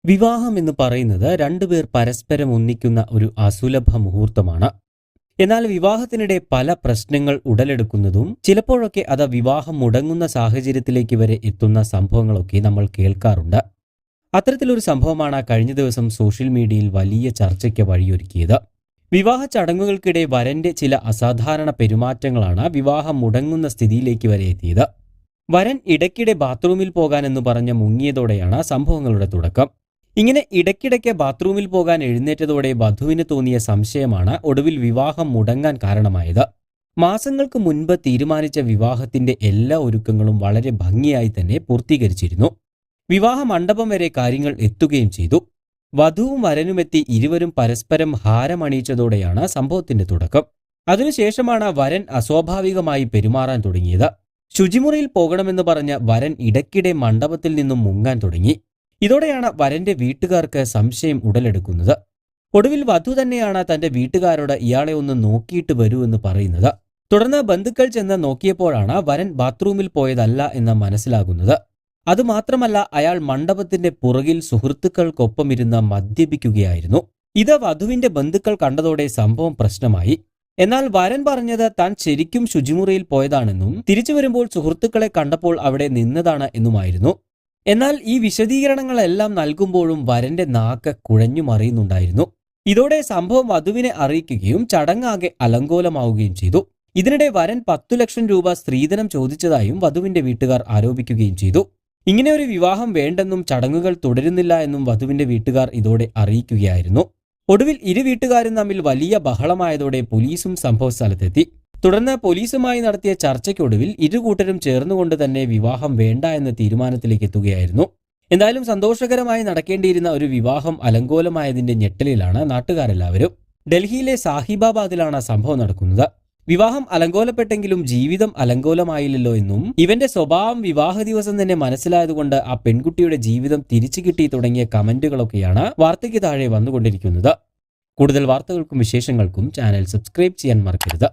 വിവാഹം എന്ന് പറയുന്നത് രണ്ടുപേർ പരസ്പരം ഒന്നിക്കുന്ന ഒരു അസുലഭ മുഹൂർത്തമാണ്. എന്നാൽ വിവാഹത്തിനിടെ പല പ്രശ്നങ്ങൾ ഉടലെടുക്കുന്നതും ചിലപ്പോഴൊക്കെ അത് വിവാഹം മുടങ്ങുന്ന സാഹചര്യത്തിലേക്ക് വരെ എത്തുന്ന സംഭവങ്ങളൊക്കെ നമ്മൾ കേൾക്കാറുണ്ട്. അത്തരത്തിലൊരു സംഭവമാണ് കഴിഞ്ഞ ദിവസം സോഷ്യൽ മീഡിയയിൽ വലിയ ചർച്ചയ്ക്ക് വഴിയൊരുക്കിയത്. വിവാഹ ചടങ്ങുകൾക്കിടെ വരന്റെ ചില അസാധാരണ പെരുമാറ്റങ്ങളാണ് വിവാഹം മുടങ്ങുന്ന സ്ഥിതിയിലേക്ക് വരെ എത്തിയത്. വരൻ ഇടയ്ക്കിടെ ബാത്റൂമിൽ പോകാനെന്ന് പറഞ്ഞ് മുങ്ങിയതോടെയാണ് സംഭവങ്ങളുടെ തുടക്കം. ഇങ്ങനെ ഇടയ്ക്കിടയ്ക്ക് ബാത്റൂമിൽ പോകാൻ എഴുന്നേറ്റതോടെ വധുവിന് തോന്നിയ സംശയമാണ് ഒടുവിൽ വിവാഹം മുടങ്ങാൻ കാരണമായത്. മാസങ്ങൾക്ക് മുൻപ് തീരുമാനിച്ച വിവാഹത്തിന്റെ എല്ലാ ഒരുക്കങ്ങളും വളരെ ഭംഗിയായി തന്നെ പൂർത്തീകരിച്ചിരുന്നു. വിവാഹ മണ്ഡപം വരെ കാര്യങ്ങൾ എത്തുകയും ചെയ്തു. വധുവും വരനുമെത്തി ഇരുവരും പരസ്പരം ഹാരമണിയിച്ചതോടെയാണ് സംഭവത്തിന്റെ തുടക്കം. അതിനുശേഷമാണ് വരൻ അസ്വാഭാവികമായി പെരുമാറാൻ തുടങ്ങിയത്. ശുചിമുറിയിൽ പോകണമെന്ന് പറഞ്ഞ് വരൻ ഇടയ്ക്കിടെ മണ്ഡപത്തിൽ നിന്നും മുങ്ങാൻ തുടങ്ങി. ഇതോടെയാണ് വരന്റെ വീട്ടുകാർക്ക് സംശയം ഉടലെടുക്കുന്നത്. ഒടുവിൽ വധു തന്നെയാണ് തന്റെ വീട്ടുകാരോട് ഇയാളെ ഒന്ന് നോക്കിയിട്ട് വരൂ എന്ന് പറയുന്നത്. തുടർന്ന് ബന്ധുക്കൾ ചെന്ന് നോക്കിയപ്പോഴാണ് വരൻ ബാത്റൂമിൽ പോയതല്ല എന്ന് മനസ്സിലാകുന്നത്. അതുമാത്രമല്ല, അയാൾ മണ്ഡപത്തിന്റെ പുറകിൽ സുഹൃത്തുക്കൾക്കൊപ്പമിരുന്ന് മദ്യപിക്കുകയായിരുന്നു. ഇത് വധുവിന്റെ ബന്ധുക്കൾ കണ്ടതോടെ സംഭവം പ്രശ്നമായി. എന്നാൽ വരൻ പറഞ്ഞത് താൻ ശരിക്കും ശുചിമുറിയിൽ പോയതാണെന്നും തിരിച്ചു വരുമ്പോൾ സുഹൃത്തുക്കളെ കണ്ടപ്പോൾ അവിടെ നിന്നതാണ് എന്നുമായിരുന്നു. എന്നാൽ ഈ വിശദീകരണങ്ങളെല്ലാം നൽകുമ്പോഴും വരന്റെ നാക്ക് കുഴഞ്ഞു മറിയുന്നുണ്ടായിരുന്നു. ഇതോടെ സംഭവം വധുവിനെ അറിയിക്കുകയും ചടങ്ങാകെ അലങ്കോലമാവുകയും ചെയ്തു. ഇതിനിടെ വരൻ 10 ലക്ഷം രൂപ സ്ത്രീധനം ചോദിച്ചതായും വധുവിന്റെ വീട്ടുകാർ ആരോപിക്കുകയും ചെയ്തു. ഇങ്ങനെ ഒരു വിവാഹം വേണ്ടെന്നും ചടങ്ങുകൾ തുടരുന്നില്ല എന്നും വധുവിന്റെ വീട്ടുകാർ ഇതോടെ അറിയിക്കുകയായിരുന്നു. ഒടുവിൽ ഇരു വീട്ടുകാരും തമ്മിൽ വലിയ ബഹളമായതോടെ പോലീസും സംഭവസ്ഥലത്തെത്തി. തുടർന്ന് പോലീസുമായി നടത്തിയ ചർച്ചയ്ക്കൊടുവിൽ ഇരു കൂട്ടരും ചേർന്നുകൊണ്ട് തന്നെ വിവാഹം വേണ്ട എന്ന തീരുമാനത്തിലേക്ക് എത്തുകയായിരുന്നു. എന്തായാലും സന്തോഷകരമായി നടക്കേണ്ടിയിരുന്ന ഒരു വിവാഹം അലങ്കോലമായതിന്റെ ഞെട്ടലിലാണ് നാട്ടുകാരെല്ലാവരും. ഡൽഹിയിലെ സാഹിബാബാദിലാണ് സംഭവം നടക്കുന്നത്. വിവാഹം അലങ്കോലപ്പെട്ടെങ്കിലും ജീവിതം അലങ്കോലമായില്ലല്ലോ എന്നും ഇവന്റെ സ്വഭാവം വിവാഹ ദിവസം തന്നെ മനസ്സിലായതുകൊണ്ട് ആ പെൺകുട്ടിയുടെ ജീവിതം തിരിച്ചു കിട്ടി തുടങ്ങിയ കമന്റുകളൊക്കെയാണ് വാർത്തയ്ക്ക് താഴെ വന്നുകൊണ്ടിരിക്കുന്നത്. കൂടുതൽ വാർത്തകൾക്കും വിശേഷങ്ങൾക്കും ചാനൽ സബ്സ്ക്രൈബ് ചെയ്യാൻ മറക്കരുത്.